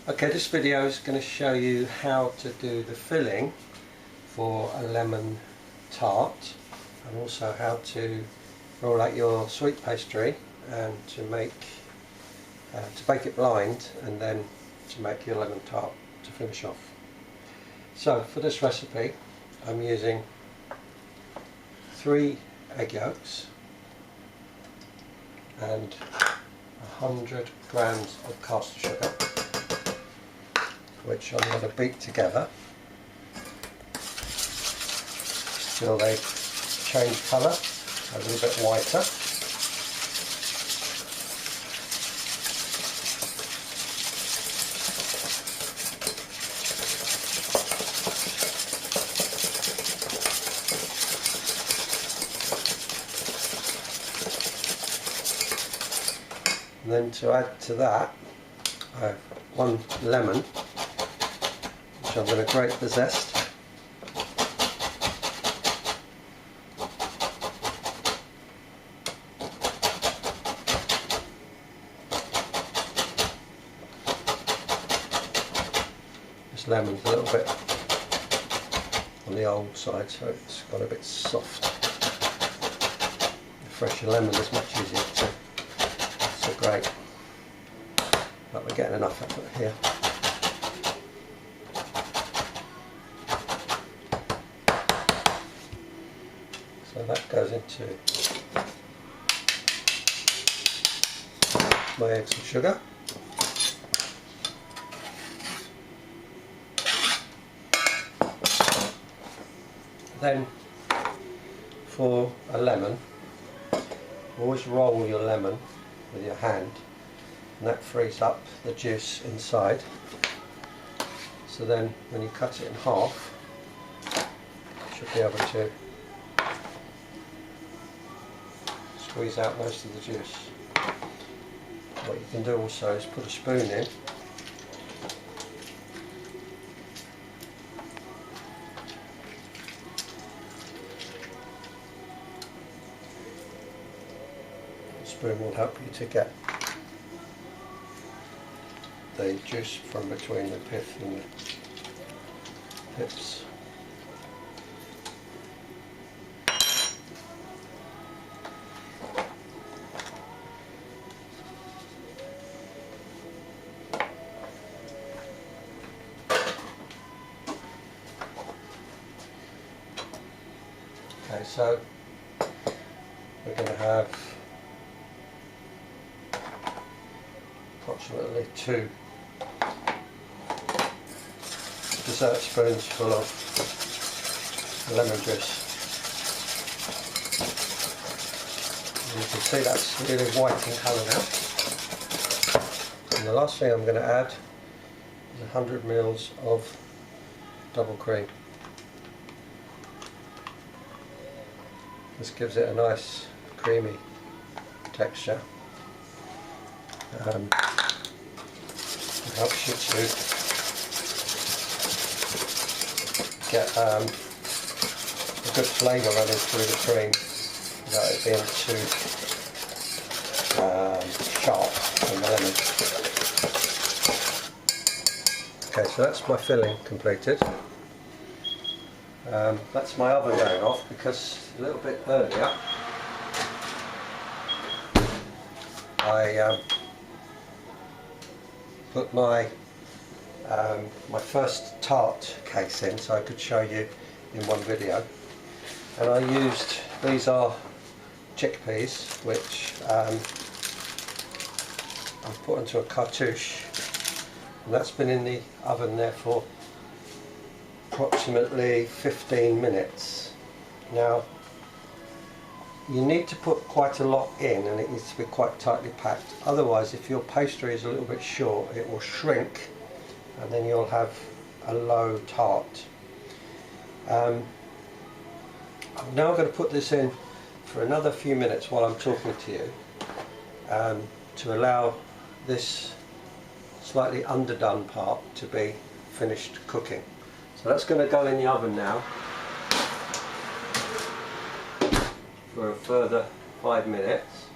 Okay, this video is going to show you how to do the filling for a lemon tart, and also how to roll out your sweet pastry and to bake it blind, and then to make your lemon tart to finish off. So for this recipe I'm using 3 egg yolks and 100 grams of caster sugar, which I'm going to beat together till they change colour, a little bit whiter. And then to add to that, I have 1 lemon, which I'm going to grate the zest. This lemon's a little bit on the old side, so it's got a bit soft. The fresher lemon is much easier to grate, but we're getting enough of it here. So that goes into my eggs and sugar. Then for a lemon, always roll your lemon with your hand, and that frees up the juice inside. So then when you cut it in half, you should be able to squeeze out most of the juice. What you can do also is put a spoon in spoon will help you to get the juice from between the pith and the pips. Okay, so we're going to have approximately 2 dessert spoons full of lemon juice. And you can see that's really white in colour now. And the last thing I'm going to add is 100 ml of double cream. This gives it a nice creamy texture. It helps you to get a good flavour running through the cream without it being too sharp from the lemon. Okay, so that's my filling completed. That's my oven going off because a little bit earlier I put my first tart case in so I could show you in one video, and I used, these are chickpeas which I've put into a cartouche, and that's been in the oven there for approximately 15 minutes. Now you need to put quite a lot in, and it needs to be quite tightly packed, otherwise if your pastry is a little bit short it will shrink and then you'll have a low tart. I'm now going to put this in for another few minutes while I'm talking to you, to allow this slightly underdone part to be finished cooking. So that's going to go in the oven now for a further 5 minutes.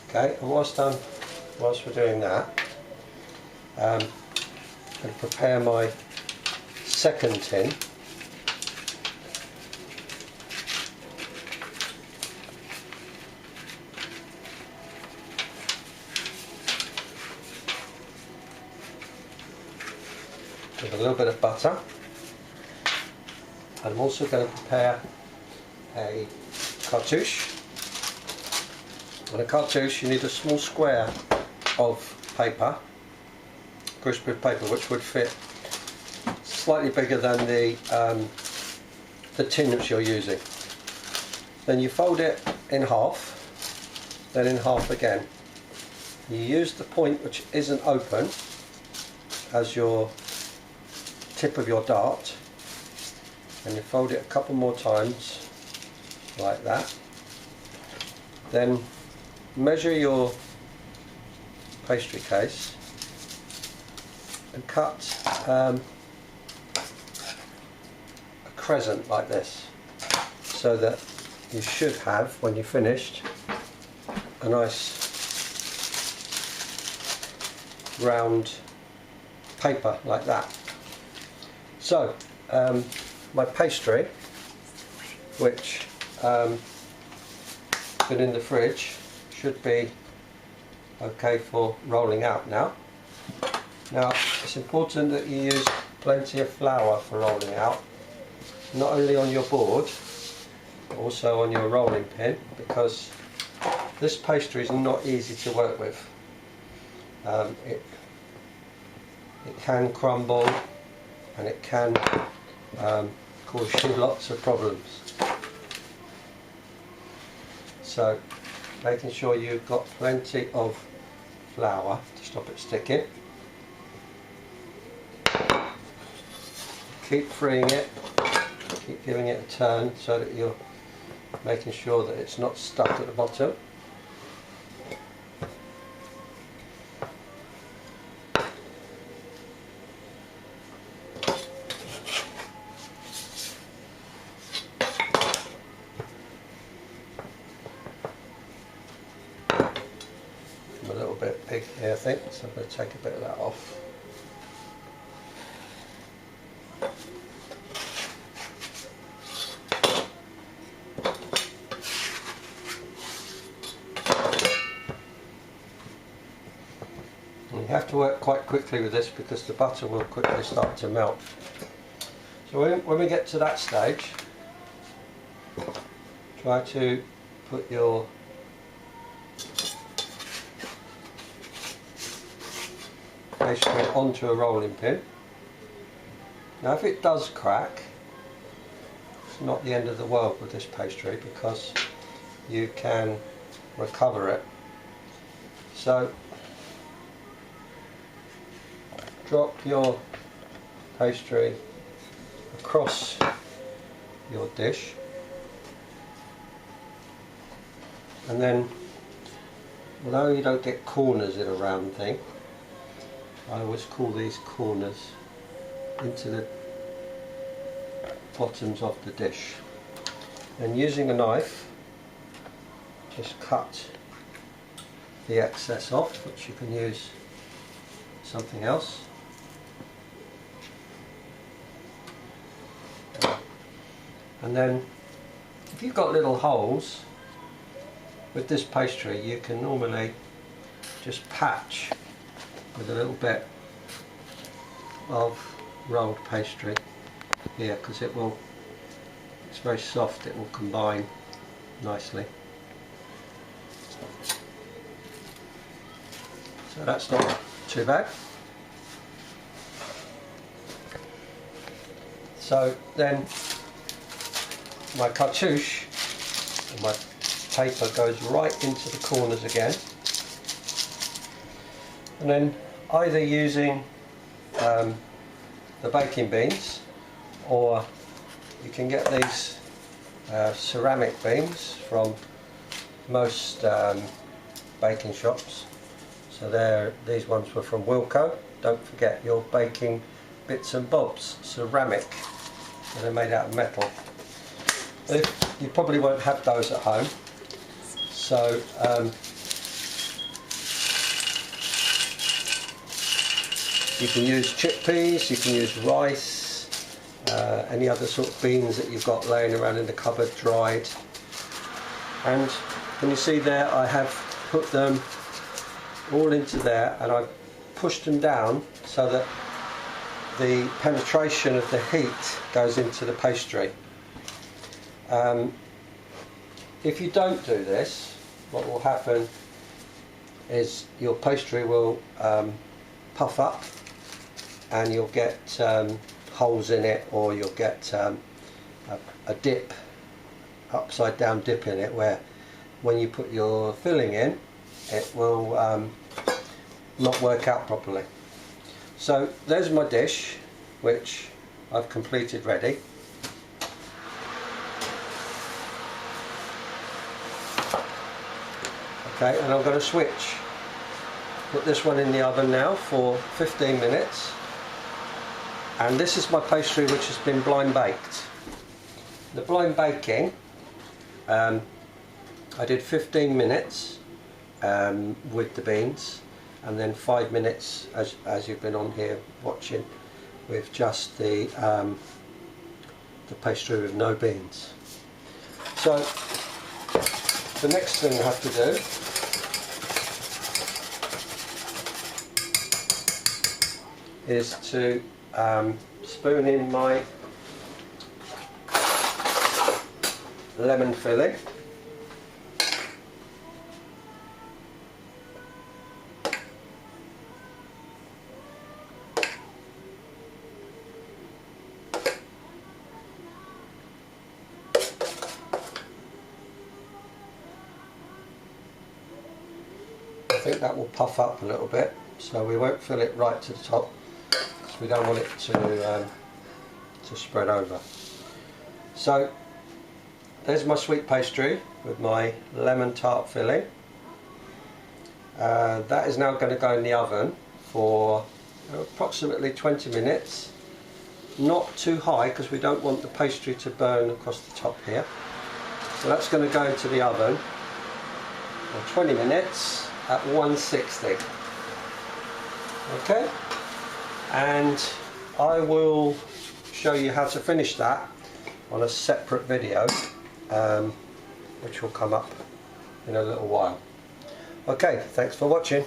Okay, and whilst I'm whilst we're doing that, I'm going to prepare my second tin. With a little bit of butter. I'm also going to prepare a cartouche. On a cartouche you need a small square of paper, greaseproof paper, which would fit slightly bigger than the tin which you're using. Then you fold it in half, then in half again. You use the point which isn't open as your tip of your dart, and you fold it a couple more times like that. Then measure your pastry case and cut a crescent like this, so that you should have, when you're finished, a nice round paper like that. So my pastry, which been in the fridge, should be okay for rolling out now. Now it's important that you use plenty of flour for rolling out, not only on your board but also on your rolling pin, because this pastry is not easy to work with. It can crumble and it can cause you lots of problems. So making sure you've got plenty of flour to stop it sticking. Keep freeing it, keep giving it a turn so that you're making sure that it's not stuck at the bottom. I'm a little bit big here, I think, so I'm going to take a bit of that off. You have to work quite quickly with this because the butter will quickly start to melt. So when we get to that stage, try to put your pastry onto a rolling pin. Now if it does crack, it's not the end of the world with this pastry because you can recover it. So drop your pastry across your dish, and then, although you don't get corners in a round thing, I always call these corners into the bottoms of the dish. And using a knife, just cut the excess off, which you can use something else. And then if you've got little holes with this pastry, you can normally just patch with a little bit of rolled pastry here, because it's very soft, it will combine nicely. So that's not too bad. So then my cartouche, and my paper goes right into the corners again, and then either using the baking beans, or you can get these ceramic beans from most baking shops. So these ones were from Wilko. Don't forget your baking bits and bobs, ceramic, so they're made out of metal. You probably won't have those at home, so You can use chickpeas, you can use rice, any other sort of beans that you've got laying around in the cupboard dried. And can you see there, I have put them all into there, and I've pushed them down so that the penetration of the heat goes into the pastry. If you don't do this, what will happen is your pastry will puff up, and you'll get holes in it, or you'll get a dip, upside down dip in it, where when you put your filling in, it will not work out properly. So there's my dish, which I've completed ready. Okay, and I'm going to switch. Put this one in the oven now for 15 minutes. And this is my pastry, which has been blind baked. The blind baking, I did 15 minutes with the beans, and then 5 minutes, as you've been on here watching, with just the pastry with no beans. So the next thing I have to do is to spoon in my lemon filling. I think that will puff up a little bit, so we won't fill it right to the top, because we don't want it to spread over. So there's my sweet pastry with my lemon tart filling. That is now going to go in the oven for approximately 20 minutes. Not too high, because we don't want the pastry to burn across the top here. So that's going to go into the oven for 20 minutes at 160. Okay, and I will show you how to finish that on a separate video, which will come up in a little while. Okay, thanks for watching.